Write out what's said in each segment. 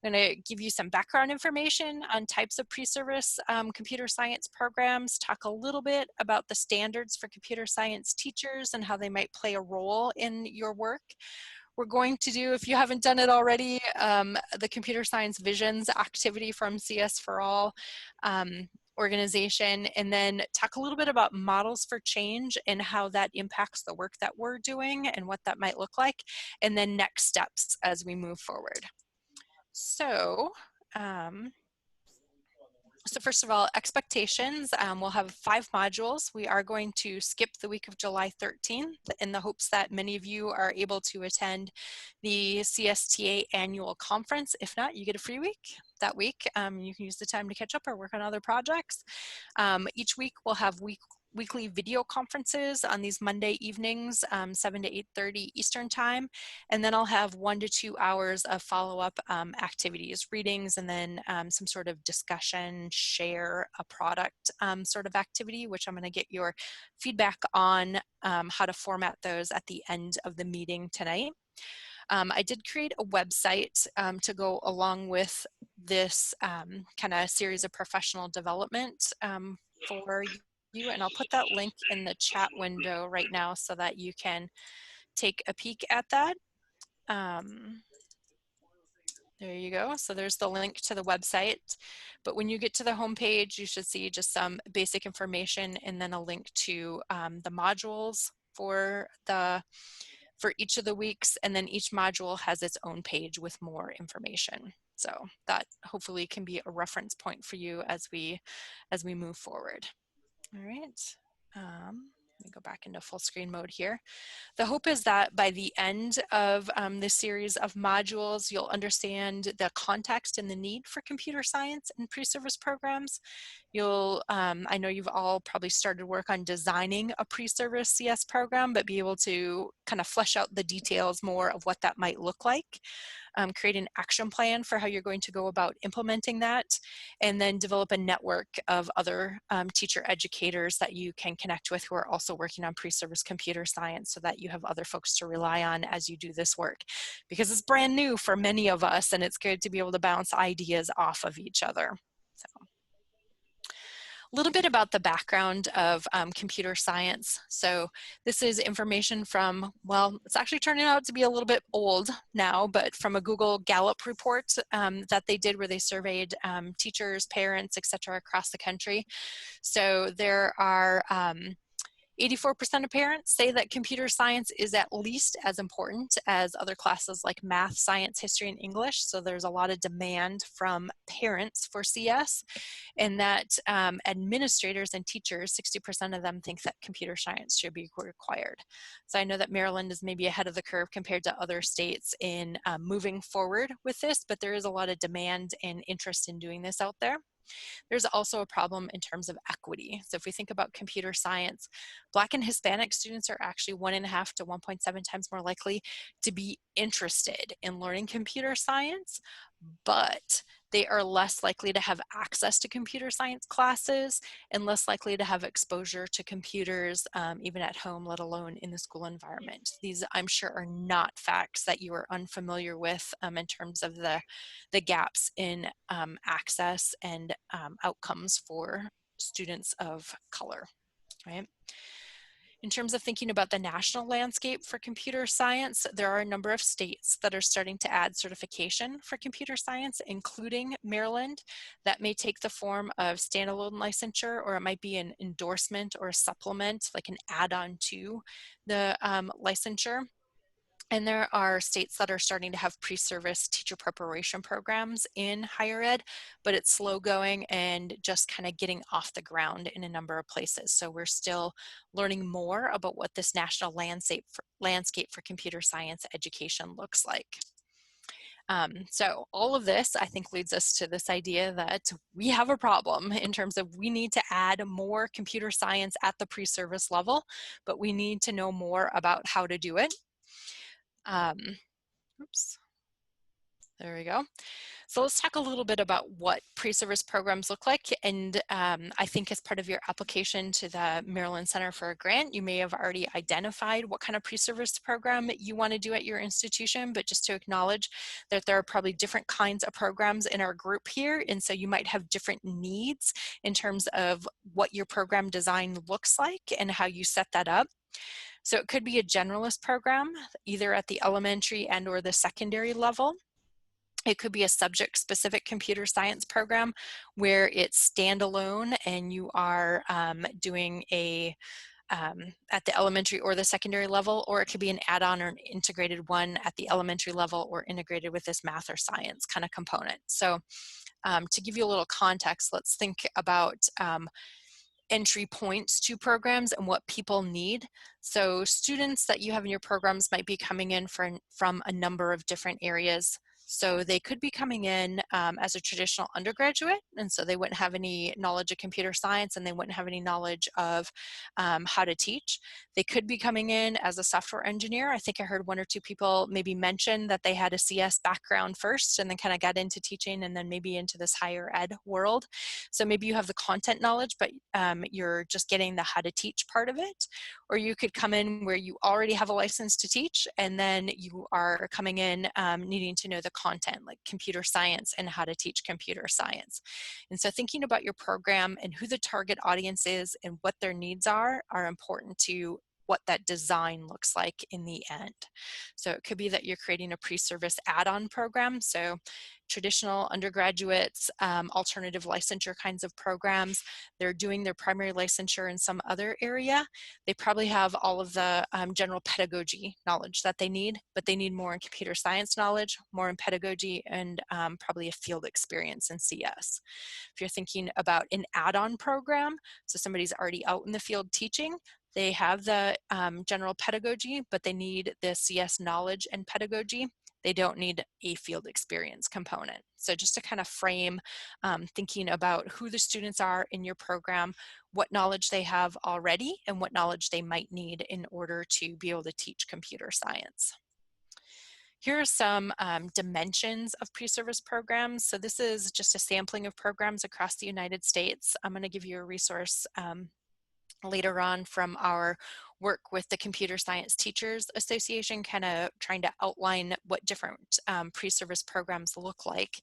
I'm going to give you some background information on types of pre-service computer science programs, talk a little bit about the standards for computer science teachers and how they might play a role in your work. We're going to do, if you haven't done it already, the Computer Science Visions activity from CS for All organization, and then talk a little bit about models for change and how that impacts the work that we're doing and what that might look like, and then next steps as we move forward. So, so first of all, expectations. We'll have 5 modules. We are going to skip the week of July 13th in the hopes that many of you are able to attend the CSTA annual conference. If not, you get a free week that week. You can use the time to catch up or work on other projects. Each week we'll have weekly video conferences on these Monday evenings, 7 to 8:30 Eastern time. And then I'll have 1 to 2 hours of follow-up activities, readings, and then some sort of discussion, share a product sort of activity, which I'm going to get your feedback on how to format those at the end of the meeting tonight. I did create a website to go along with this kind of series of professional development for you, and I'll put that link in the chat window right now so that you can take a peek at that. There you go. So there's the link to the website. But when you get to the home page, you should see just some basic information and then a link to the modules for each of the weeks, and then each module has its own page with more information. So that hopefully can be a reference point for you as we move forward. All right, let me go back into full screen mode here. The hope is that by the end of this series of modules, you'll understand the context and the need for computer science and pre-service programs. I know you've all probably started work on designing a pre-service CS program, but be able to kind of flesh out the details more of what that might look like. Create an action plan for how you're going to go about implementing that, and then develop a network of other teacher educators that you can connect with who are also working on pre-service computer science, so that you have other folks to rely on as you do this work, because it's brand new for many of us and it's good to be able to bounce ideas off of each other. So, a little bit about the background of computer science. So this is information from, well, it's actually turning out to be a little bit old now, but from a Google Gallup report that they did where they surveyed teachers, parents, etc. across the country. So there are 84% of parents say that computer science is at least as important as other classes like math, science, history, and English. So there's a lot of demand from parents for CS, and that administrators and teachers, 60% of them think that computer science should be required. So I know that Maryland is maybe ahead of the curve compared to other states in moving forward with this, but there is a lot of demand and interest in doing this out there. There's also a problem in terms of equity. So if we think about computer science, Black and Hispanic students are actually 1.5 to 1.7 times more likely to be interested in learning computer science, but they are less likely to have access to computer science classes and less likely to have exposure to computers even at home, let alone in the school environment. These, I'm sure, are not facts that you are unfamiliar with in terms of the gaps in access and outcomes for students of color, right? In terms of thinking about the national landscape for computer science, there are a number of states that are starting to add certification for computer science, including Maryland. That may take the form of standalone licensure, or it might be an endorsement or a supplement, like an add-on to the licensure. And there are states that are starting to have pre-service teacher preparation programs in higher ed, but it's slow going and just kind of getting off the ground in a number of places. So we're still learning more about what this national landscape for computer science education looks like. So all of this, I think, leads us to this idea that we have a problem in terms of we need to add more computer science at the pre-service level, but we need to know more about how to do it. Oops. There we go. So let's talk a little bit about what pre-service programs look like. And I think as part of your application to the Maryland Center for a Grant, you may have already identified what kind of pre-service program you want to do at your institution, but just to acknowledge that there are probably different kinds of programs in our group here. And so you might have different needs in terms of what your program design looks like and how you set that up. So it could be a generalist program, either at the elementary and or the secondary level. It could be a subject-specific computer science program where it's standalone and you are doing a at the elementary or the secondary level, or it could be an add-on or an integrated one at the elementary level or integrated with this math or science kind of component. So to give you a little context, let's think about entry points to programs and what people need. So students that you have in your programs might be coming in from a number of different areas. So they could be coming in as a traditional undergraduate, and so they wouldn't have any knowledge of computer science and they wouldn't have any knowledge of how to teach. They could be coming in as a software engineer. I think I heard one or two people maybe mention that they had a CS background first and then kind of got into teaching and then maybe into this higher ed world. So maybe you have the content knowledge, but you're just getting the how to teach part of it. Or you could come in where you already have a license to teach and then you are coming in needing to know the content like computer science and how to teach computer science. And so thinking about your program and who the target audience is and what their needs are important to what that design looks like in the end. So it could be that you're creating a pre-service add-on program. So traditional undergraduates, alternative licensure kinds of programs, they're doing their primary licensure in some other area. They probably have all of the general pedagogy knowledge that they need, but they need more in computer science knowledge, more in pedagogy, and probably a field experience in CS. If you're thinking about an add-on program, so somebody's already out in the field teaching, they have the general pedagogy, but they need the CS knowledge and pedagogy. They don't need a field experience component. So just to kind of frame thinking about who the students are in your program, what knowledge they have already, and what knowledge they might need in order to be able to teach computer science. Here are some dimensions of pre-service programs. So this is just a sampling of programs across the United States. I'm going to give you a resource later on from our work with the Computer Science Teachers Association, kind of trying to outline what different pre-service programs look like.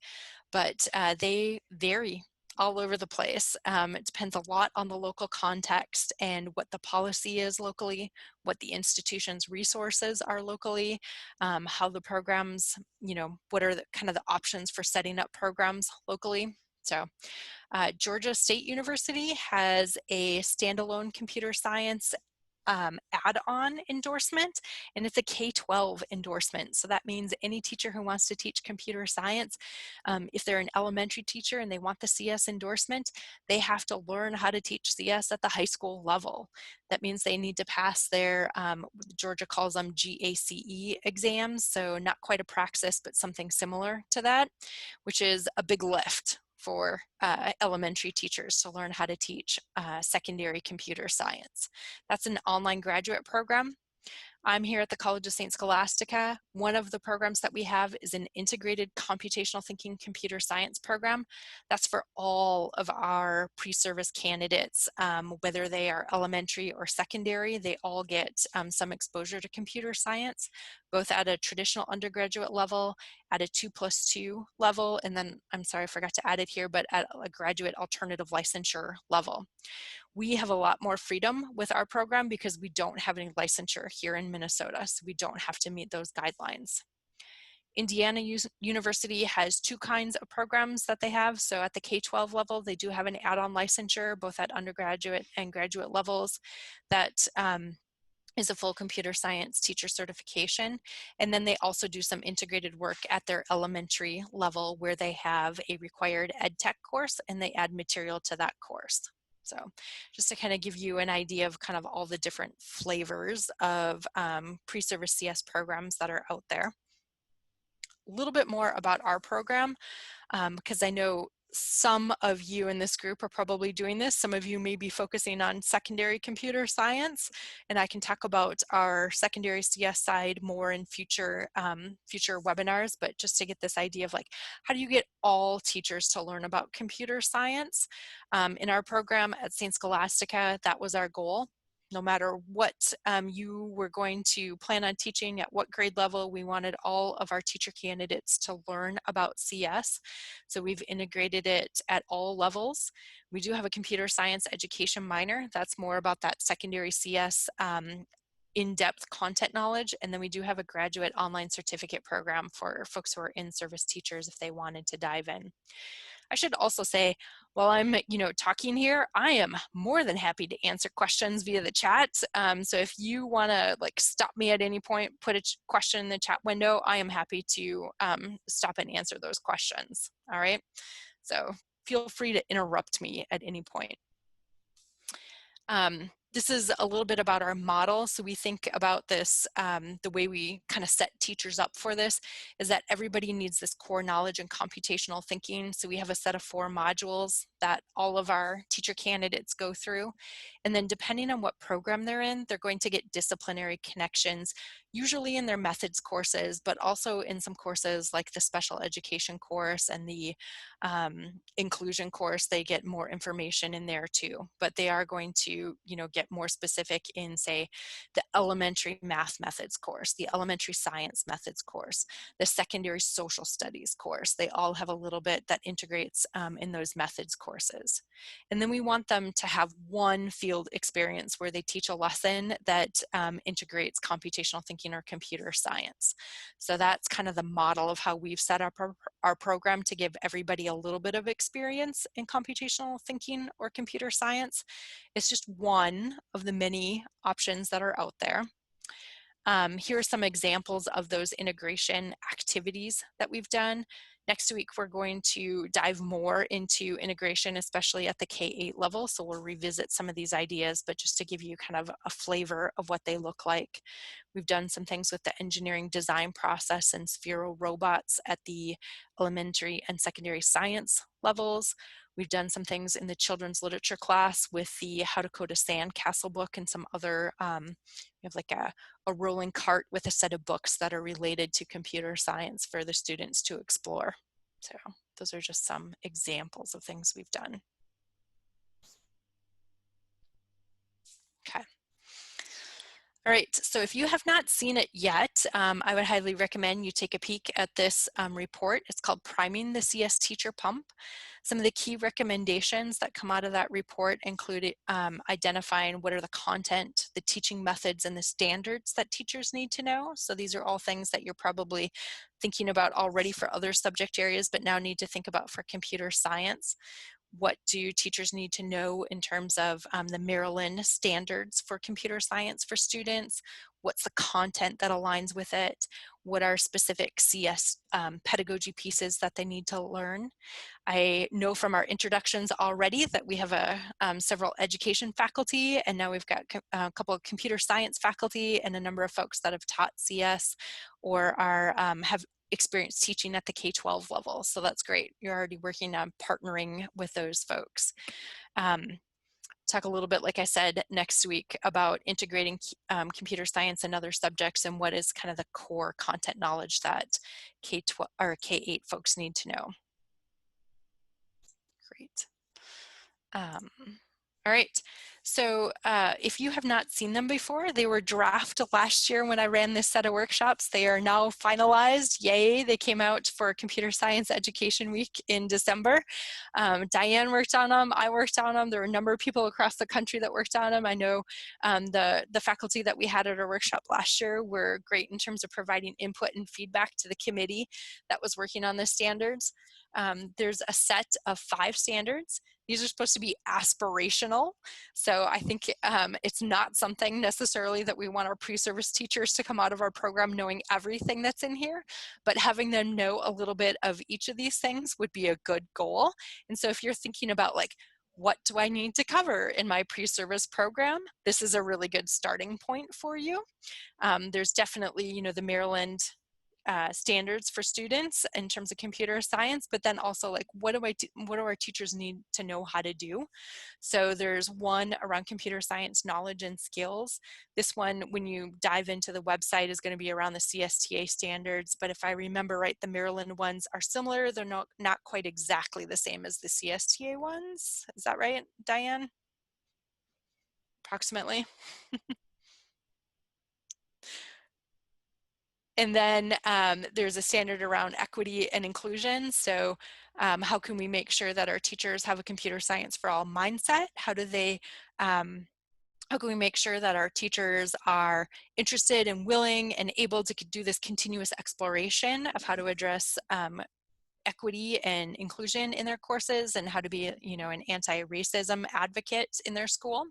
But they vary all over the place. It depends a lot on the local context and what the policy is locally, what the institution's resources are locally, how the programs, what are the kind of the options for setting up programs locally. So Georgia State University has a standalone computer science add-on endorsement, and it's a K-12 endorsement. So that means any teacher who wants to teach computer science, if they're an elementary teacher and they want the CS endorsement, they have to learn how to teach CS at the high school level. That means they need to pass their, Georgia calls them GACE exams, so not quite a praxis, but something similar to that, which is a big lift for elementary teachers to learn how to teach secondary computer science. That's an online graduate program. I'm here at the College of St. Scholastica. One of the programs that we have is an integrated computational thinking computer science program. That's for all of our pre-service candidates, whether they are elementary or secondary. They all get some exposure to computer science, both at a traditional undergraduate level, at a 2+2 level, and then, I'm sorry, I forgot to add it here, but at a graduate alternative licensure level. We have a lot more freedom with our program because we don't have any licensure here in Minnesota, so we don't have to meet those guidelines. Indiana University has two kinds of programs that they have. So at the K-12 level, they do have an add-on licensure, both at undergraduate and graduate levels, that is a full computer science teacher certification. And then they also do some integrated work at their elementary level where they have a required ed tech course and they add material to that course. So just to kind of give you an idea of kind of all the different flavors of pre-service CS programs that are out there. A little bit more about our program, because I know some of you in this group are probably doing this. Some of you may be focusing on secondary computer science, and I can talk about our secondary CS side more in future webinars, but just to get this idea of like, how do you get all teachers to learn about computer science? In our program at St. Scholastica, that was our goal. No matter what you were going to plan on teaching, at what grade level, we wanted all of our teacher candidates to learn about CS. So we've integrated it at all levels. We do have a computer science education minor. That's more about that secondary CS in-depth content knowledge. And then we do have a graduate online certificate program for folks who are in-service teachers if they wanted to dive in. I should also say, while I'm talking here, I am more than happy to answer questions via the chat. So if you want to like stop me at any point, put a question in the chat window, I am happy to stop and answer those questions. All right. So feel free to interrupt me at any point. This is a little bit about our model. So we think about this, the way we kind of set teachers up for this is that everybody needs this core knowledge and computational thinking. So we have a set of 4 modules that all of our teacher candidates go through. And then depending on what program they're in, they're going to get disciplinary connections, usually in their methods courses, but also in some courses like the special education course and the inclusion course, they get more information in there too. But they are going to, get more specific in, say, the elementary math methods course, the elementary science methods course, the secondary social studies course. They all have a little bit that integrates in those methods courses. And then we want them to have one field experience where they teach a lesson that integrates computational thinking or computer science. So that's kind of the model of how we've set up our program to give everybody a little bit of experience in computational thinking or computer science. It's just one of the many options that are out there. Here are some examples of those integration activities that we've done. Next week, we're going to dive more into integration, especially at the K-8 level. So we'll revisit some of these ideas, but just to give you kind of a flavor of what they look like. We've done some things with the engineering design process and Sphero robots at the elementary and secondary science levels. We've done some things in the children's literature class with the How to Code a Sandcastle book and some other, we have like a rolling cart with a set of books that are related to computer science for the students to explore. So those are just some examples of things we've done. Okay. All right, so if you have not seen it yet, I would highly recommend you take a peek at this report. It's called Priming the CS Teacher Pump. Some of the key recommendations that come out of that report include identifying what are the content, the teaching methods, and the standards that teachers need to know. So these are all things that you're probably thinking about already for other subject areas, but now need to think about for computer science. What do teachers need to know in terms of the Maryland standards for computer science for students? What's the content that aligns with it? What are specific CS pedagogy pieces that they need to learn? I know from our introductions already that we have several education faculty, and now we've got a couple of computer science faculty and a number of folks that have taught CS or have experience teaching at the K-12 level. So that's great. You're already working on partnering with those folks. Talk a little bit, like I said, next week about integrating computer science and other subjects and what is kind of the core content knowledge that K-12 or K-8 folks need to know. Great. All right, so if you have not seen them before, they were draft last year when I ran this set of workshops. They are now finalized. Yay, they came out for Computer Science Education Week in December. Diane worked on them, I worked on them. There were a number of people across the country that worked on them. I know the faculty that we had at our workshop last year were great in terms of providing input and feedback to the committee that was working on the standards. There's a set of 5 standards. These are supposed to be aspirational. So I think it's not something necessarily that we want our pre-service teachers to come out of our program knowing everything that's in here, but having them know a little bit of each of these things would be a good goal. And so if you're thinking about like, what do I need to cover in my pre-service program? This is a really good starting point for you. There's definitely, the Maryland standards for students in terms of computer science, but then also like what do our teachers need to know how to do? So there's one around computer science knowledge and skills. This one, when you dive into the website, is going to be around the CSTA standards, but if I remember right, the Maryland ones are similar. They're not quite exactly the same as the CSTA ones. Is that right, Diane? Approximately. And then there's a standard around equity and inclusion. So how can we make sure that our teachers have a computer science for all mindset? How can we make sure that our teachers are interested and willing and able to do this continuous exploration of how to address equity and inclusion in their courses, and how to be, an anti-racism advocate in their school?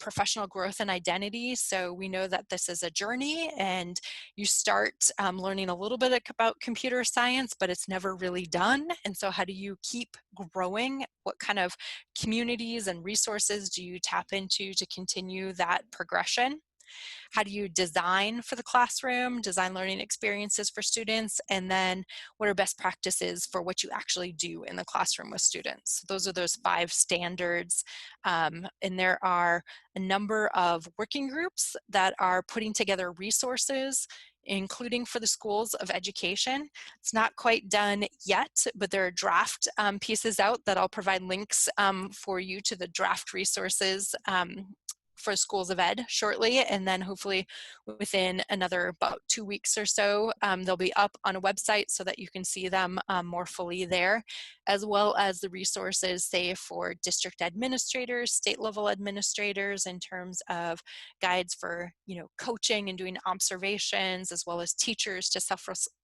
Professional growth and identity. So we know that this is a journey, and you start learning a little bit about computer science, but it's never really done. And so how do you keep growing? What kind of communities and resources do you tap into to continue that progression? How do you design for the classroom, design learning experiences for students, and then what are best practices for what you actually do in the classroom with students? Those are those 5 standards. And there are a number of working groups that are putting together resources, including for the schools of education. It's not quite done yet, but there are draft pieces out that I'll provide links for you to the draft resources for schools of ed shortly, and then hopefully within another about 2 weeks or so, they'll be up on a website so that you can see them more fully there, as well as the resources, say, for district administrators, state level administrators, in terms of guides for coaching and doing observations, as well as teachers to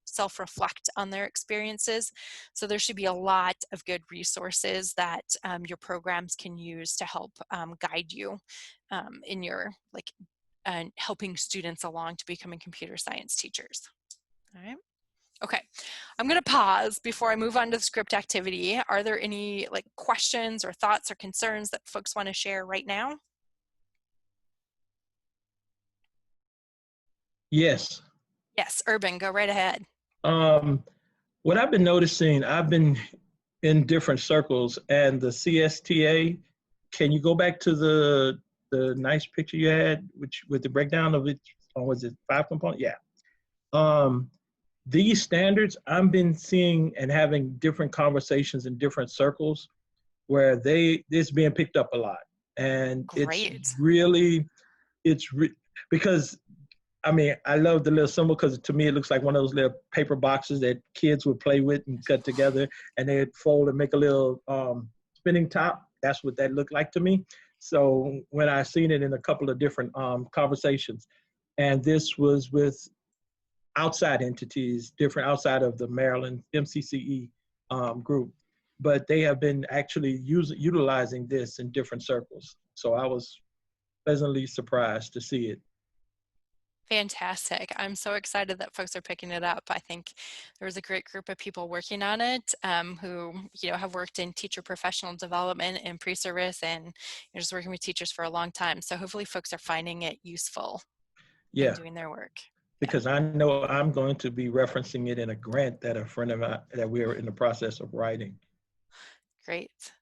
self-reflect on their experiences. So there should be a lot of good resources that your programs can use to help guide you in your helping students along to becoming computer science teachers. All right. Okay, I'm going to pause before I move on to the script activity. Are there any questions or thoughts or concerns that folks want to share right now? Yes. Yes, Urban, go right ahead. What I've been noticing, I've been in different circles, and the CSTA, can you go back to the nice picture you had, which with the breakdown of it, or was it 5 components? Yeah. These standards, I've been seeing and having different conversations in different circles where this being picked up a lot. And Great. because I mean, I love the little symbol because to me it looks like one of those little paper boxes that kids would play with and cut together, and they'd fold and make a little spinning top. That's what that looked like to me. So when I seen it in a couple of different conversations, and this was with outside entities, different outside of the Maryland MCCE group, but they have been actually utilizing this in different circles. So I was pleasantly surprised to see it. Fantastic. I'm so excited that folks are picking it up. I think there was a great group of people working on it who have worked in teacher professional development and pre-service, and just working with teachers for a long time. So hopefully folks are finding it useful in doing their work. Because I know I'm going to be referencing it in a grant that a friend of mine that we're in the process of writing. Great.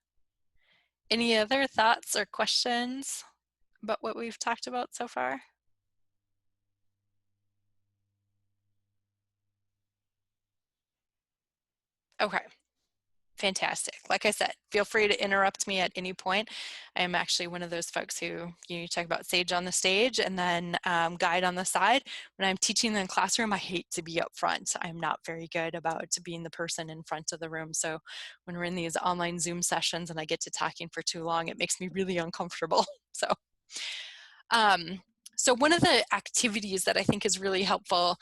Any other thoughts or questions about what we've talked about so far? Okay, fantastic. Like I said, feel free to interrupt me at any point. I am actually one of those folks who, you talk about sage on the stage and then guide on the side. When I'm teaching in the classroom, I hate to be up front. I'm not very good about being the person in front of the room. So when we're in these online Zoom sessions and I get to talking for too long, it makes me really uncomfortable. So one of the activities that I think is really helpful,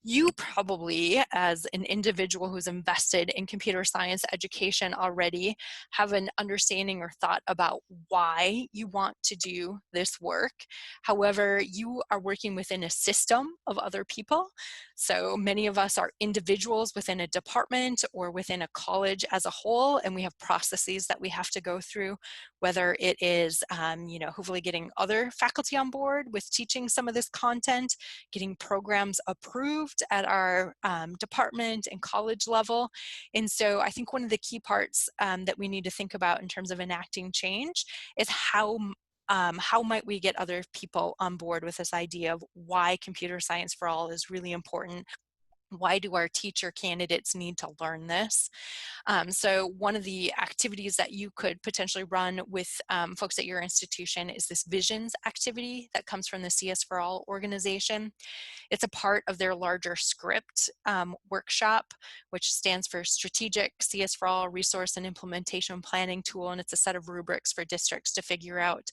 you probably, as an individual who's invested in computer science education already, have an understanding or thought about why you want to do this work. However, you are working within a system of other people. So many of us are individuals within a department or within a college as a whole, and we have processes that we have to go through, whether it is, hopefully getting other faculty on board with teaching some of this content, getting programs approved at our department and college level. And so I think one of the key parts that we need to think about in terms of enacting change is how might we get other people on board with this idea of why computer science for all is really important? Why do our teacher candidates need to learn this? So one of the activities that you could potentially run with folks at your institution is this visions activity that comes from the CS for All organization. It's a part of their larger script workshop, which stands for Strategic CS for All Resource and Implementation Planning Tool, and it's a set of rubrics for districts to figure out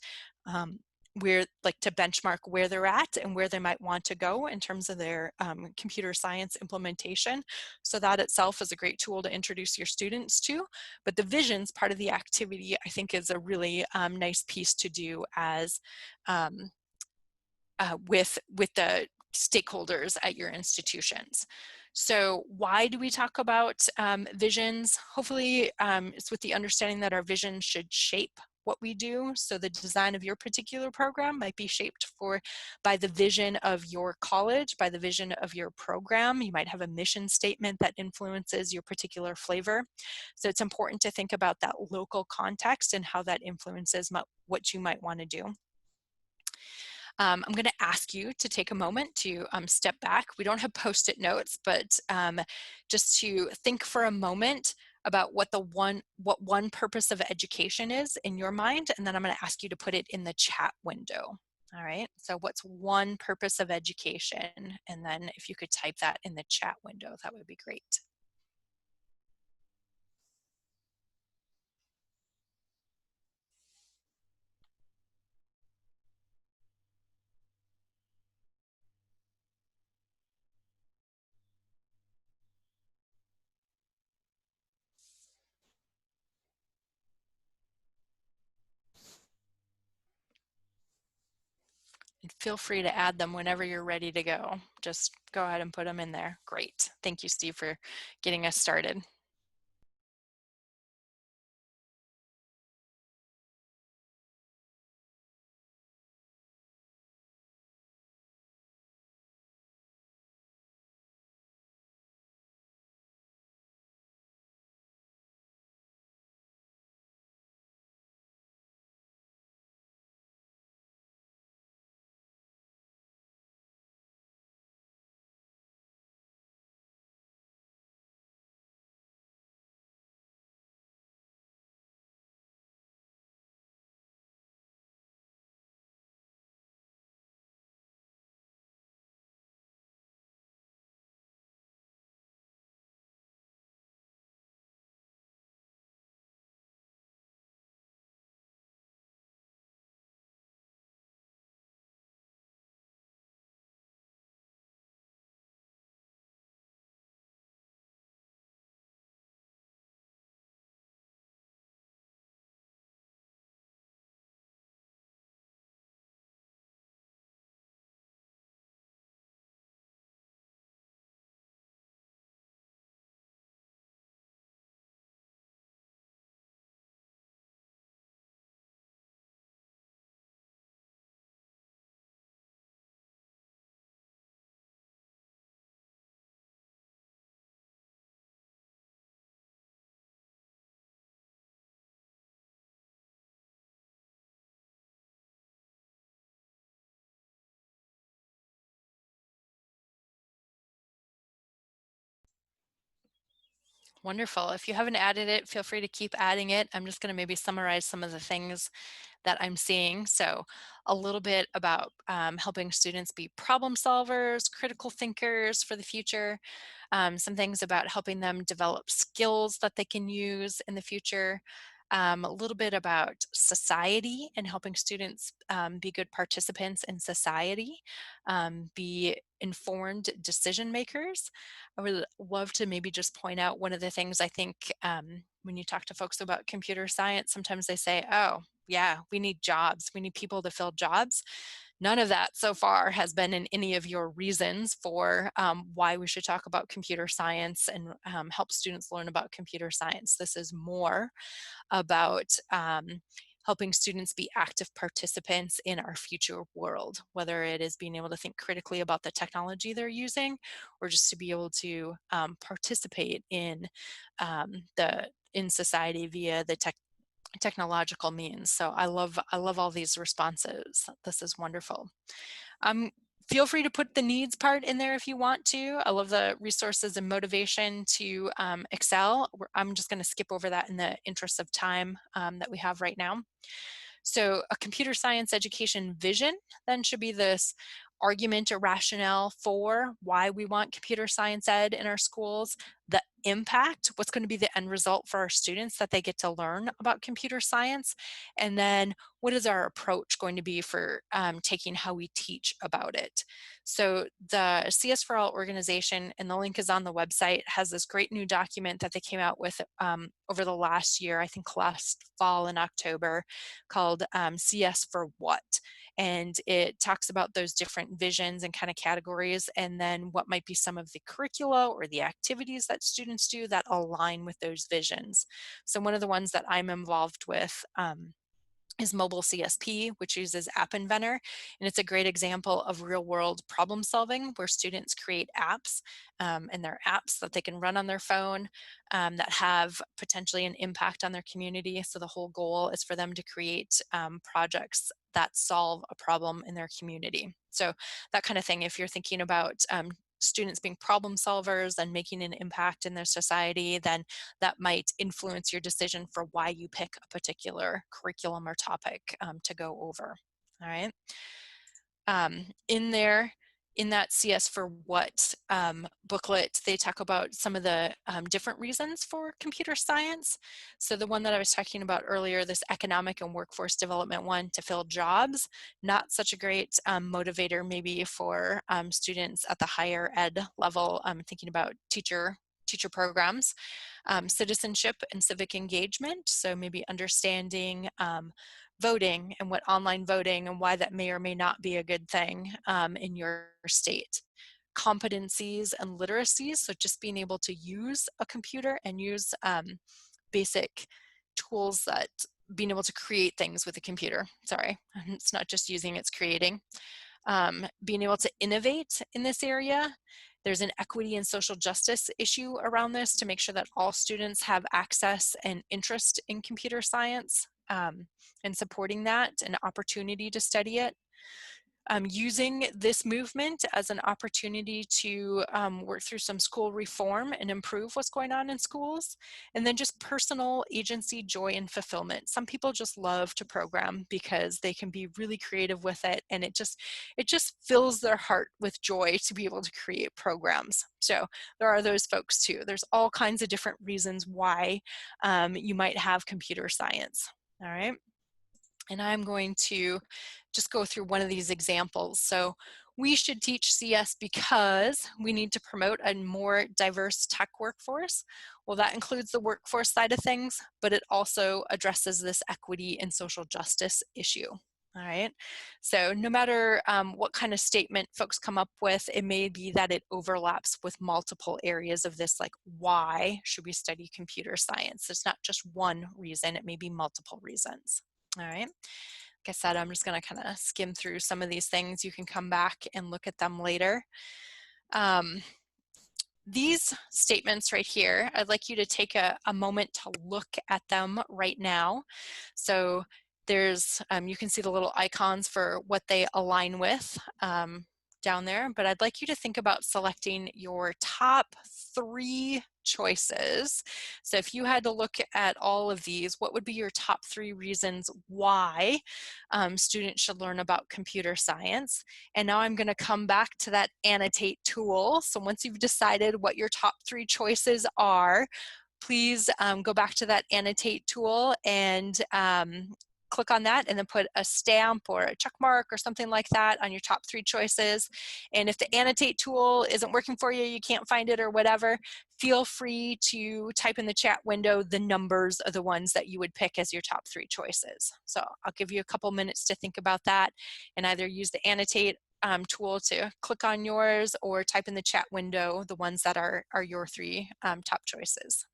where, like, to benchmark where they're at and where they might want to go in terms of their computer science implementation. So that itself is a great tool to introduce your students to. But the visions part of the activity, I think, is a really nice piece to do as with the stakeholders at your institutions. So why do we talk about visions? Hopefully it's with the understanding that our vision should shape what we do. So the design of your particular program might be shaped by the vision of your college, by the vision of your program. You might have a mission statement that influences your particular flavor. So it's important to think about that local context and how that influences what you might want to do. I'm going to ask you to take a moment to step back. We don't have Post-it notes, but just to think for a moment about what one purpose of education is in your mind, and then I'm going to ask you to put it in the chat window. All right, so what's one purpose of education? And then if you could type that in the chat window, that would be great. And feel free to add them whenever you're ready to go. Just go ahead and put them in there. Great. Thank you, Steve, for getting us started. Wonderful. If you haven't added it, feel free to keep adding it. I'm just going to maybe summarize some of the things that I'm seeing. So a little bit about helping students be problem solvers, critical thinkers for the future, some things about helping them develop skills that they can use in the future, a little bit about society and helping students be good participants in society, be informed decision makers. I would love to maybe just point out one of the things I think when you talk to folks about computer science, sometimes they say, oh, yeah, we need jobs. We need people to fill jobs. None of that so far has been in any of your reasons for why we should talk about computer science and help students learn about computer science. This is more about helping students be active participants in our future world, whether it is being able to think critically about the technology they're using, or just to be able to participate in society via the technological means. So I love all these responses. This is wonderful. Um, Feel free to put the needs part in there if you want to. I love the resources and motivation to excel. I'm just going to skip over that in the interest of time that we have right now. So a computer science education vision then should be this argument or rationale for why we want computer science ed in our schools, the impact, what's going to be the end result for our students that they get to learn about computer science, and then what is our approach going to be for taking how we teach about it. So the CS for All organization, and the link is on the website, has this great new document that they came out with over the last year, I think last fall in October, called CS for What. And it talks about those different visions and kind of categories, and then what might be some of the curricula or the activities that students do that align with those visions. So one of the ones that I'm involved with is Mobile CSP, which uses App Inventor. And it's a great example of real world problem solving where students create apps, and they're apps that they can run on their phone that have potentially an impact on their community. So the whole goal is for them to create projects that solve a problem in their community. So that kind of thing, if you're thinking about students being problem solvers and making an impact in their society, then that might influence your decision for why you pick a particular curriculum or topic to go over. All right. In there, in that CS for What booklet, they talk about some of the different reasons for computer science. So the one that I was talking about earlier, this economic and workforce development one, to fill jobs, not such a great motivator maybe for students at the higher ed level. I'm thinking about teacher programs. Citizenship and civic engagement, so maybe understanding voting and what online voting and why that may or may not be a good thing in your state. Competencies and literacies, so just being able to use a computer and use basic tools, that being able to create things with a computer. Sorry, it's not just using, it's creating. Being able to innovate in this area. There's an equity and social justice issue around this to make sure that all students have access and interest in computer science, and supporting that, an opportunity to study it. Using this movement as an opportunity to work through some school reform and improve what's going on in schools. And then just personal agency, joy, and fulfillment. Some people just love to program because they can be really creative with it, and it just fills their heart with joy to be able to create programs. So there are those folks too. There's all kinds of different reasons why you might have computer science. All right. And I'm going to just go through one of these examples. So we should teach CS because we need to promote a more diverse tech workforce. Well, that includes the workforce side of things, but it also addresses this equity and social justice issue. All right. So no matter what kind of statement folks come up with, it may be that it overlaps with multiple areas of this, like why should we study computer science? It's not just one reason, it may be multiple reasons. All right. Like I said, I'm just going to kind of skim through some of these things. You can come back and look at them later. These statements right here, I'd like you to take a moment to look at them right now. So there's, you can see the little icons for what they align with down there, but I'd like you to think about selecting your top 3 choices. So if you had to look at all of these, what would be your top 3 reasons why students should learn about computer science? And now I'm going to come back to that annotate tool. So once you've decided what your top 3 choices are, please go back to that annotate tool and click on that, and then put a stamp or a check mark or something like that on your top 3 choices. And if the annotate tool isn't working for you, you can't find it or whatever, feel free to type in the chat window the numbers of the ones that you would pick as your top 3 choices. So I'll give you a couple minutes to think about that, and either use the annotate tool to click on yours, or type in the chat window the ones that are your 3 top choices.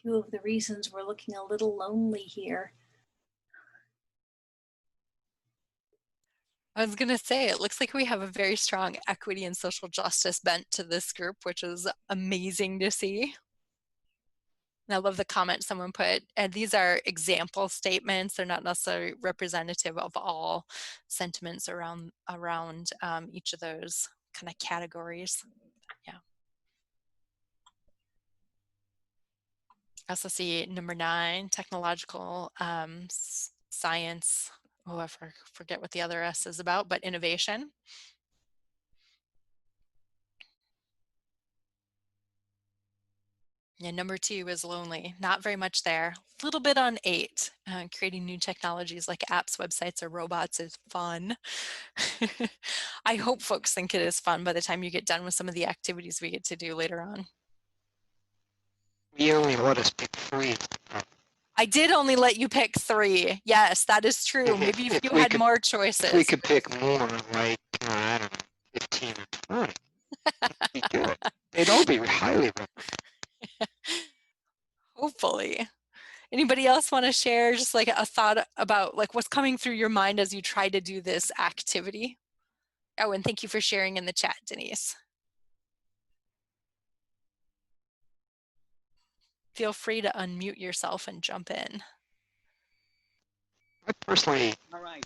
few of the reasons we're looking a little lonely here. I was going to say, it looks like we have a very strong equity and social justice bent to this group, which is amazing to see. And I love the comment someone put, and these are example statements. They're not necessarily representative of all sentiments around each of those kind of categories. Yeah. I also see number 9, technological science. Oh, I forget what the other S is about, but innovation. Yeah, number 2 is lonely. Not very much there. A little bit on 8. Creating new technologies like apps, websites, or robots is fun. I hope folks think it is fun by the time you get done with some of the activities we get to do later on. You only let us pick 3. I did only let you pick 3. Yes, that is true. Maybe if you had more choices. If we could pick more, like, I don't know, 15 or 20, that'd be good. They'd all be highly recommended. Hopefully. Anybody else want to share just like a thought about like what's coming through your mind as you try to do this activity? Oh, and thank you for sharing in the chat, Denise. Feel free to unmute yourself and jump in. I personally... All right.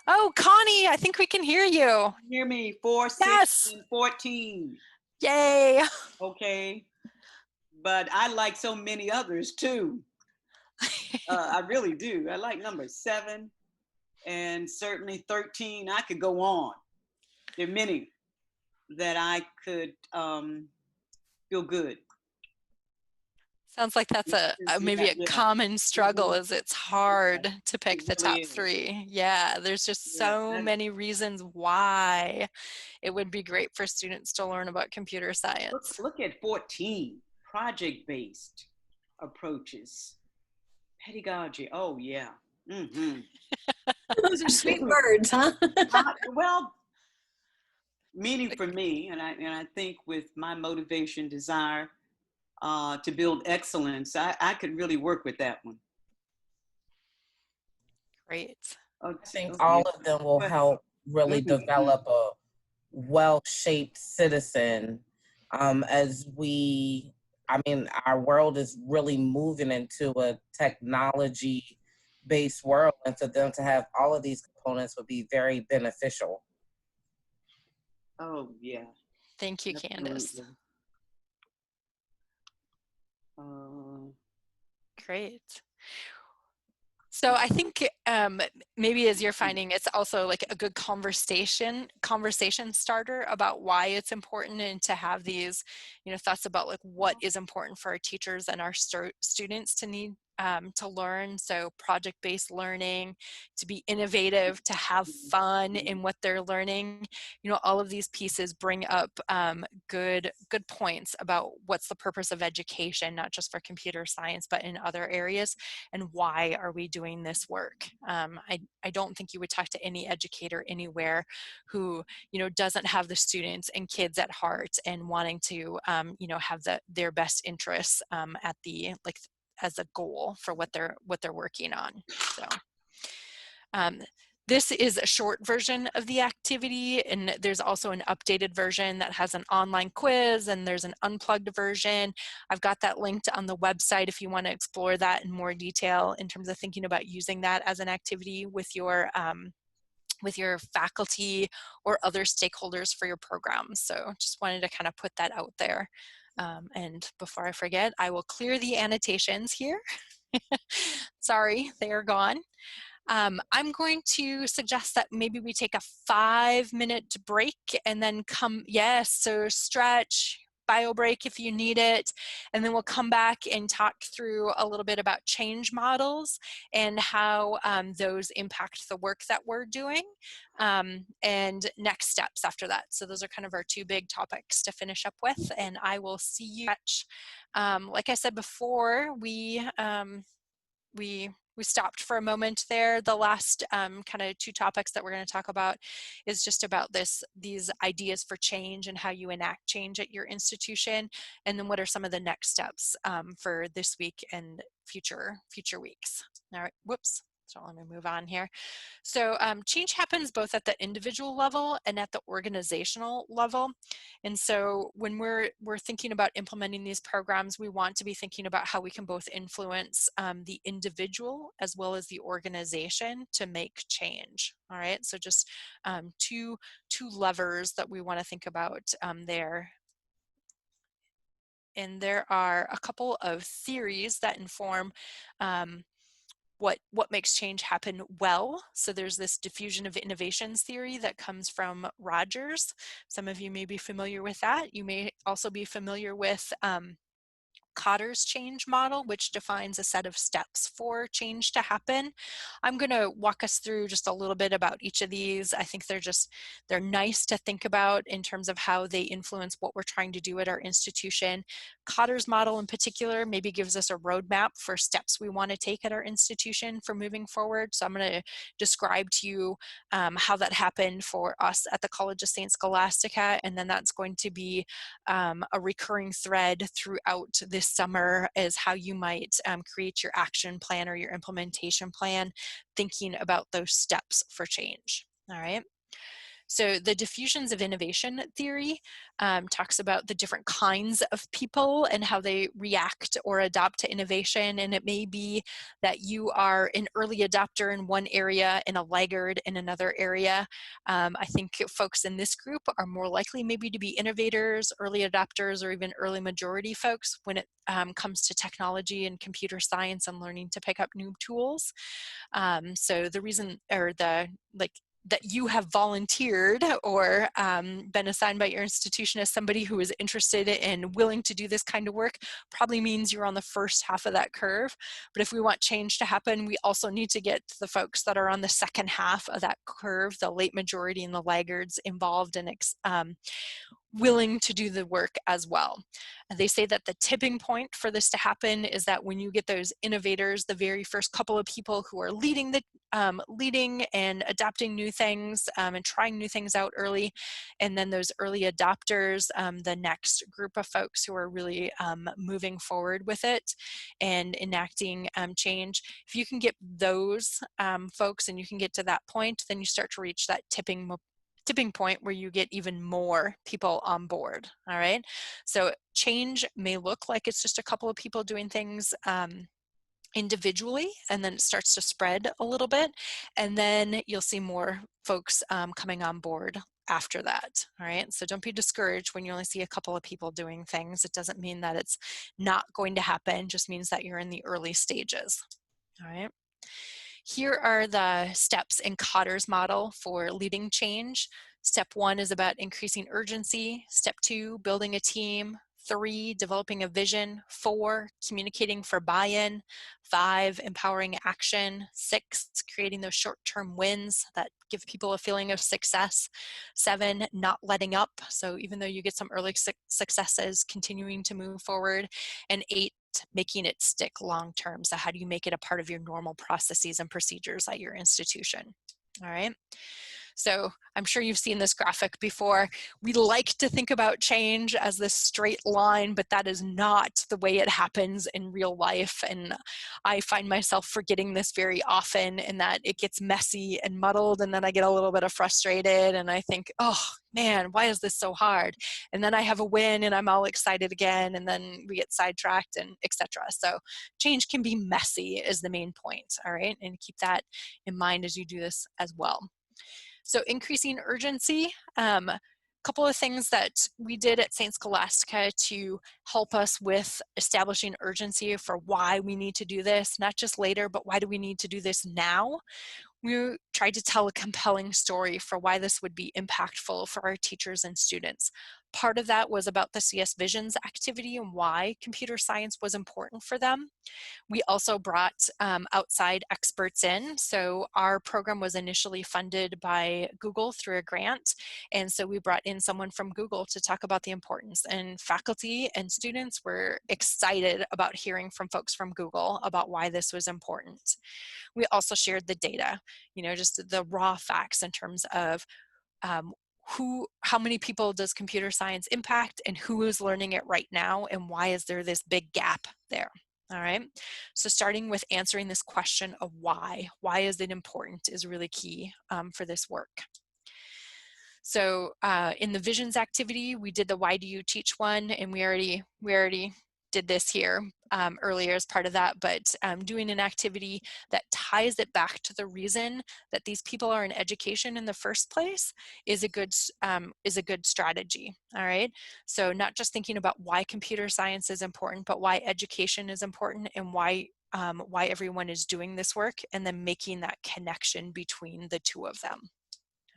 Oh, Connie, I think we can hear you. Hear me, 4, 6, Yes. and 14. Yay. Okay. But I like so many others too. I really do. I like number 7 and certainly 13. I could go on. There are many that I could feel good. Sounds like that's maybe a common struggle is it's hard to pick the top 3. Yeah, there's just so many reasons why it would be great for students to learn about computer science. Look at 14, project-based approaches. Pedagogy, oh yeah. Mm-hmm. Those are sweet words, huh? Well, meaning for me, and I think with my motivation, desire to build excellence, I could really work with that one. Great. I think all of them will help really develop a well-shaped citizen as our world is really moving into a technology-based world, and for them to have all of these components would be very beneficial. Oh, yeah. Thank you, Candace. Great. So I think maybe as you're finding, it's also like a good conversation starter about why it's important and to have these, thoughts about like what is important for our teachers and our students to need to learn. So project-based learning, to be innovative, to have fun in what they're learning. All of these pieces bring up good points about what's the purpose of education, not just for computer science, but in other areas, and why are we doing this work. I don't think you would talk to any educator anywhere who doesn't have the students and kids at heart and wanting to have their best interests at the as a goal for what they're working on. So this is a short version of the activity, and there's also an updated version that has an online quiz, and there's an unplugged version. I've got that linked on the website if you want to explore that in more detail in terms of thinking about using that as an activity with your faculty or other stakeholders for your programs. So just wanted to kind of put that out there. And before I forget, I will clear the annotations here. Sorry, they are gone. I'm going to suggest that maybe we take a 5-minute break and then so stretch, bio break if you need it, and then we'll come back and talk through a little bit about change models and how those impact the work that we're doing, and next steps after that. So those are kind of our 2 big topics to finish up with, and I will see you. Like I said before, we we stopped for a moment there. The last kind of two topics that we're going to talk about is just about these ideas for change and how you enact change at your institution, and then what are some of the next steps for this week and future weeks. All right, whoops. So let me move on here. So change happens both at the individual level and at the organizational level. And so when we're thinking about implementing these programs, we want to be thinking about how we can both influence the individual as well as the organization to make change. All right, so just two levers that we want to think about there. And there are a couple of theories that inform what makes change happen well. So there's this diffusion of innovations theory that comes from Rogers. Some of you may be familiar with that. You may also be familiar with Kotter's change model, which defines a set of steps for change to happen. I'm going to walk us through just a little bit about each of these. I think they're nice to think about in terms of how they influence what we're trying to do at our institution. Kotter's model in particular maybe gives us a roadmap for steps we want to take at our institution for moving forward. So I'm going to describe to you how that happened for us at the College of St. Scholastica, and then that's going to be a recurring thread throughout this summer is how you might create your action plan or your implementation plan, thinking about those steps for change. All right. So the diffusions of innovation theory talks about the different kinds of people and how they react or adapt to innovation. And it may be that you are an early adopter in one area and a laggard in another area. I think folks in this group are more likely maybe to be innovators, early adopters, or even early majority folks when it comes to technology and computer science and learning to pick up new tools. So the reason, or that you have volunteered or been assigned by your institution as somebody who is interested and willing to do this kind of work probably means you're on the first half of that curve. But if we want change to happen, we also need to get the folks that are on the second half of that curve, the late majority and the laggards, involved and willing to do the work as well. And they say that the tipping point for this to happen is that when you get those innovators, the very first couple of people who are leading and adapting new things and trying new things out early, and then those early adopters, the next group of folks who are really moving forward with it and enacting change. If you can get those folks and you can get to that point, then you start to reach that tipping point where you get even more people on board. All right, so change may look like it's just a couple of people doing things individually, and then it starts to spread a little bit, and then you'll see more folks coming on board after that. All right, so don't be discouraged when you only see a couple of people doing things. It doesn't mean that it's not going to happen, it just means that you're in the early stages. All right. Here are the steps in Kotter's model for leading change. Step 1 is about increasing urgency. Step 2, building a team. 3, developing a vision. 4, communicating for buy-in. 5, empowering action. 6, creating those short-term wins that give people a feeling of success. 7, not letting up. So even though you get some early successes, continuing to move forward. And 8, making it stick long term. So how do you make it a part of your normal processes and procedures at your institution? All right. So I'm sure you've seen this graphic before. We like to think about change as this straight line, but that is not the way it happens in real life. And I find myself forgetting this very often, in that it gets messy and muddled, and then I get a little bit of frustrated and I think, oh man, why is this so hard? And then I have a win and I'm all excited again, and then we get sidetracked and etc. So change can be messy is the main point. All right, and keep that in mind as you do this as well. So increasing urgency, couple of things that we did at St. Scholastica to help us with establishing urgency for why we need to do this, not just later, but why do we need to do this now? We tried to tell a compelling story for why this would be impactful for our teachers and students. part of that was about the CS Visions activity and why computer science was important for them. We also brought outside experts in. So our program was initially funded by Google through a grant. And so we brought in someone from Google to talk about the importance. And faculty and students were excited about hearing from folks from Google about why this was important. We also shared the data, just the raw facts in terms of how many people does computer science impact and who is learning it right now and why is there this big gap there. All right, so starting with answering this question of why is it important is really key for this work. So in the visions activity, we did the why do you teach one, and we already did this here earlier as part of that, but doing an activity that ties it back to the reason that these people are in education in the first place is a good strategy. All right, so not just thinking about why computer science is important, but why education is important and why everyone is doing this work, and then making that connection between the two of them.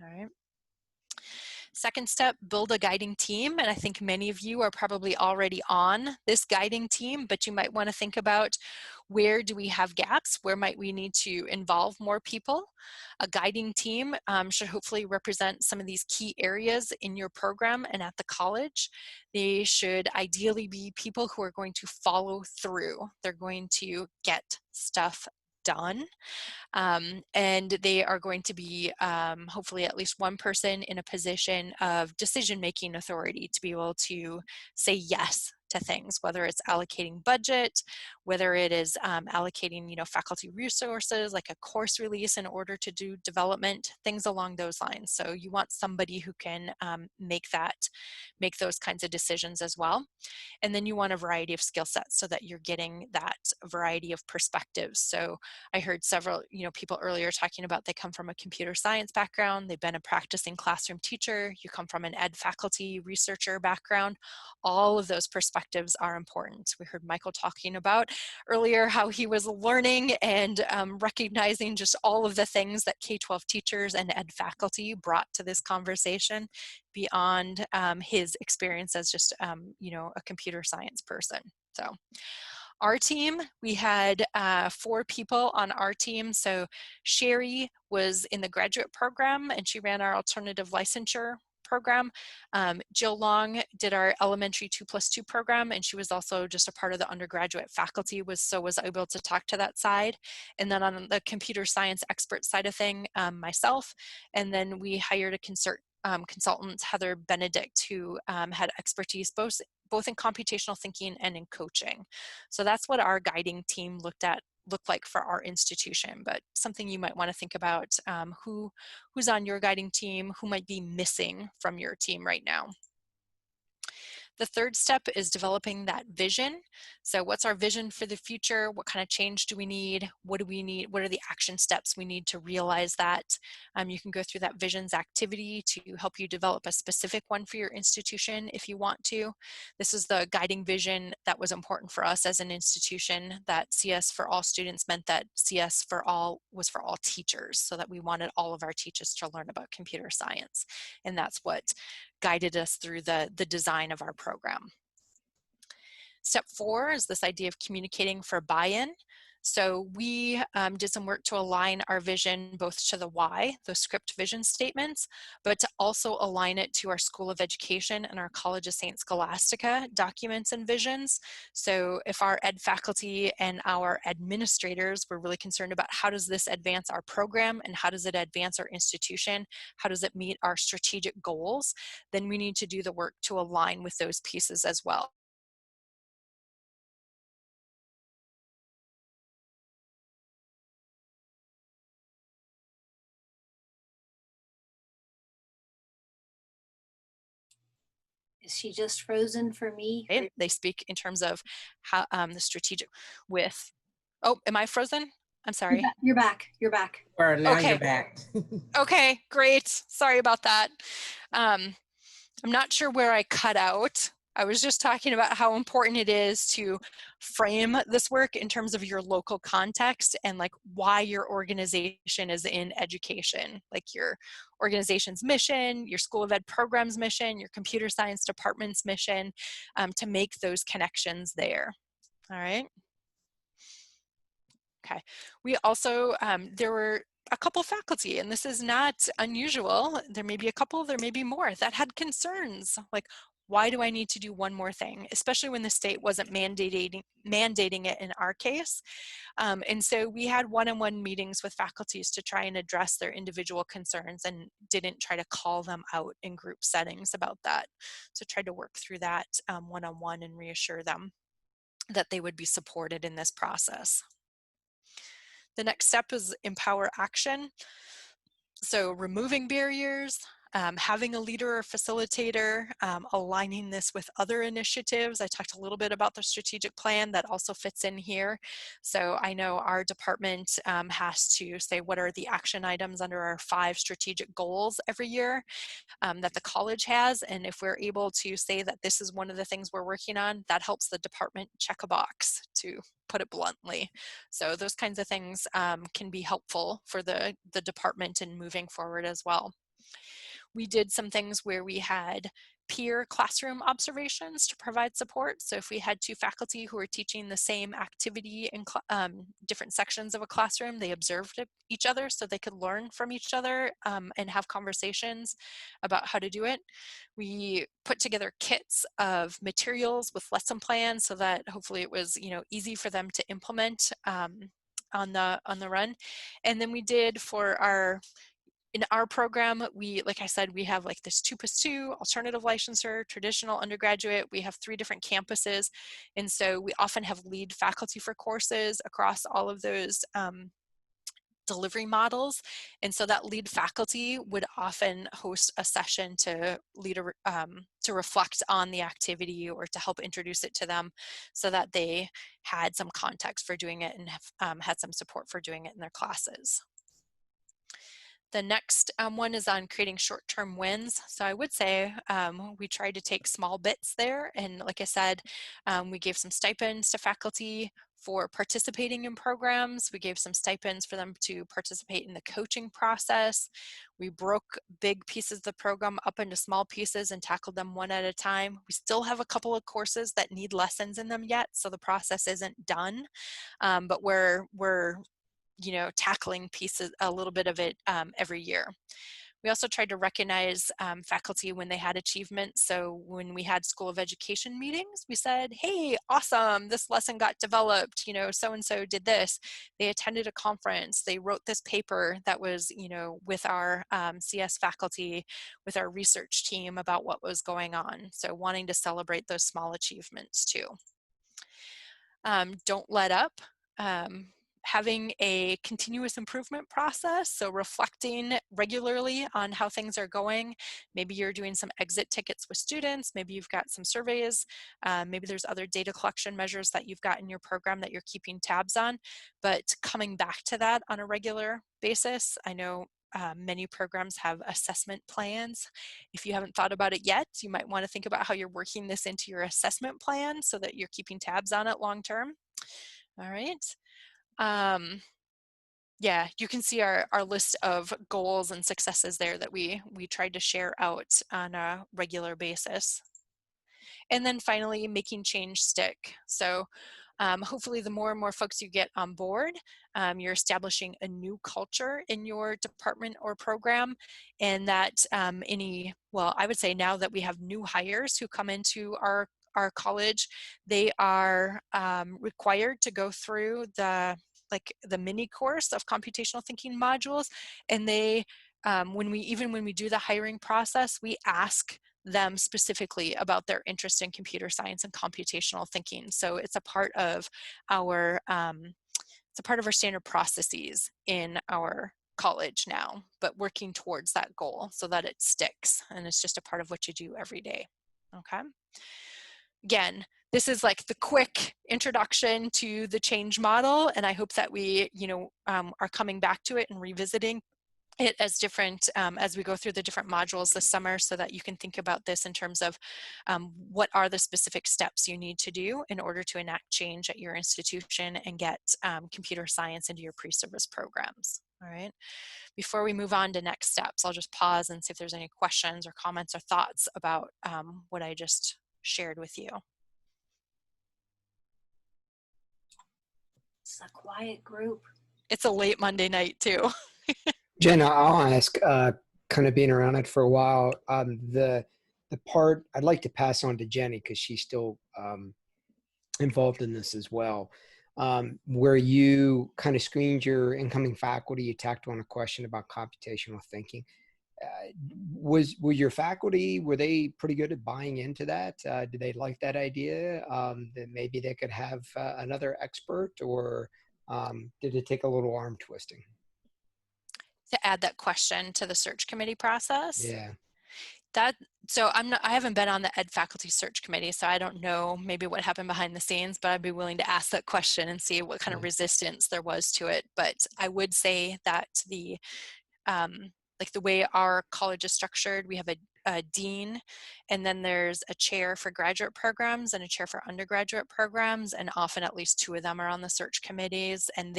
All right. Second step, build a guiding team. And I think many of you are probably already on this guiding team, but you might want to think about where do we have gaps? Where might we need to involve more people? A guiding team should hopefully represent some of these key areas in your program and at the college. They should ideally be people who are going to follow through. They're going to get stuff done. And they are going to be hopefully at least one person in a position of decision-making authority to be able to say yes to things, whether it's allocating budget, whether it is allocating faculty resources like a course release in order to do development, things along those lines. So you want somebody who can make those kinds of decisions as well. And then you want a variety of skill sets so that you're getting that variety of perspectives. So I heard several people earlier talking about they come from a computer science background, they've been a practicing classroom teacher, you come from an ed faculty researcher background. All of those perspectives are important. We heard Michael talking about earlier how he was learning and recognizing just all of the things that K-12 teachers and ed faculty brought to this conversation beyond his experience as just a computer science person. So our team, we had 4 people on our team. So Sherry was in the graduate program and she ran our alternative licensure program. Jill Long did our elementary 2+2 program, and she was also just a part of the undergraduate faculty, was able to talk to that side. And then on the computer science expert side of thing, myself, and then we hired a consultant, Heather Benedict, who had expertise both in computational thinking and in coaching. So that's what our guiding team looked like for our institution, but something you might want to think about, who's on your guiding team, who might be missing from your team right now. The third step is developing that vision. So what's our vision for the future? What kind of change do we need? What do we need? What are the action steps we need to realize that? You can go through that visions activity to help you develop a specific one for your institution if you want to. This is the guiding vision that was important for us as an institution, that CS for all students meant that CS for all was for all teachers, so that we wanted all of our teachers to learn about computer science. And that's what guided us through the design of our program. Step 4 is this idea of communicating for buy-in. So we did some work to align our vision both to the why, those script vision statements, but to also align it to our School of Education and our College of St. Scholastica documents and visions. So if our ed faculty and our administrators were really concerned about how does this advance our program and how does it advance our institution, how does it meet our strategic goals, then we need to do the work to align with those pieces as well. Is she just frozen for me? Right? They speak in terms of how the strategic with, oh, am I frozen? I'm sorry. You're back. You're back. Now okay. You're back. Okay, great. Sorry about that. I'm not sure where I cut out. I was just talking about how important it is to frame this work in terms of your local context and like why your organization is in education, like your organization's mission, your School of Ed program's mission, your computer science department's mission, to make those connections there. All right. Okay. We also, there were a couple faculty, and this is not unusual, there may be a couple, there may be more, that had concerns like, why do I need to do one more thing, especially when the state wasn't mandating it in our case. And so we had one-on-one meetings with faculties to try and address their individual concerns and didn't try to call them out in group settings about that. So tried to work through that one-on-one and reassure them that they would be supported in this process. The next step is empower action. So removing barriers, having a leader or facilitator, aligning this with other initiatives. I talked a little bit about the strategic plan that also fits in here. So I know our department has to say what are the action items under our 5 strategic goals every year that the college has. And if we're able to say that this is one of the things we're working on, that helps the department check a box, to put it bluntly. So those kinds of things can be helpful for the department in moving forward as well. We did some things where we had peer classroom observations to provide support. So if we had 2 faculty who were teaching the same activity in different sections of a classroom, they observed each other so they could learn from each other and have conversations about how to do it. We put together kits of materials with lesson plans so that hopefully it was, you know, easy for them to implement on the run. And then we did for in our program, we, like I said, we have like this 2+2, alternative licensure, traditional undergraduate. We have 3 different campuses. And so we often have lead faculty for courses across all of those delivery models. And so that lead faculty would often host a session to to reflect on the activity or to help introduce it to them so that they had some context for doing it and have, had some support for doing it in their classes. The next one is on creating short-term wins. So I would say we tried to take small bits there. And like I said, we gave some stipends to faculty for participating in programs. We gave some stipends for them to participate in the coaching process. We broke big pieces of the program up into small pieces and tackled them one at a time. We still have a couple of courses that need lessons in them yet, so the process isn't done, but we're you know, tackling pieces, a little bit of it every year. We also tried to recognize faculty when they had achievements. So when we had School of Education meetings, we said, hey, awesome, this lesson got developed, you know, so-and-so did this. They attended a conference, they wrote this paper that was, you know, with our CS faculty, with our research team about what was going on. So wanting to celebrate those small achievements too. Don't let up. Having a continuous improvement process, so reflecting regularly on how things are going. Maybe you're doing some exit tickets with students, maybe you've got some surveys, maybe there's other data collection measures that you've got in your program that you're keeping tabs on, but coming back to that on a regular basis. I know many programs have assessment plans. If you haven't thought about it yet, you might want to think about how you're working this into your assessment plan so that you're keeping tabs on it long term. All right. Yeah, you can see our list of goals and successes there that we tried to share out on a regular basis. And then finally, making change stick. So hopefully the more and more folks you get on board, you're establishing a new culture in your department or program, and that well, I would say now that we have new hires who come into our college, they are required to go through the mini course of computational thinking modules. And they, when we do the hiring process, we ask them specifically about their interest in computer science and computational thinking. So it's a part of our, standard processes in our college now, but working towards that goal so that it sticks and it's just a part of what you do every day. Okay. Again, this is like the quick introduction to the change model, and I hope that we, are coming back to it and revisiting it as different as we go through the different modules this summer, so that you can think about this in terms of what are the specific steps you need to do in order to enact change at your institution and get computer science into your pre-service programs. All right. Before we move on to next steps, I'll just pause and see if there's any questions or comments or thoughts about what I just shared with you. It's a quiet group. It's a late Monday night too. Jenna, I'll ask, kind of being around it for a while, the part I'd like to pass on to Jenny because she's still involved in this as well, where you kind of screened your incoming faculty, you tacked on a question about computational thinking. Were your faculty, were they pretty good at buying into that? Did they like that idea that maybe they could have another expert, or did it take a little arm twisting? To add that question to the search committee process. Yeah. So I haven't been on the ed faculty search committee, so I don't know maybe what happened behind the scenes, but I'd be willing to ask that question and see what kind of resistance there was to it. But I would say that like the way our college is structured, we have a dean, and then there's a chair for graduate programs and a chair for undergraduate programs, and often at least two of them are on the search committees, and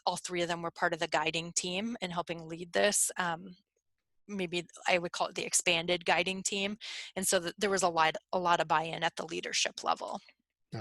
all three of them were part of the guiding team and helping lead this. Maybe I would call it the expanded guiding team. And so there was a lot of buy-in at the leadership level.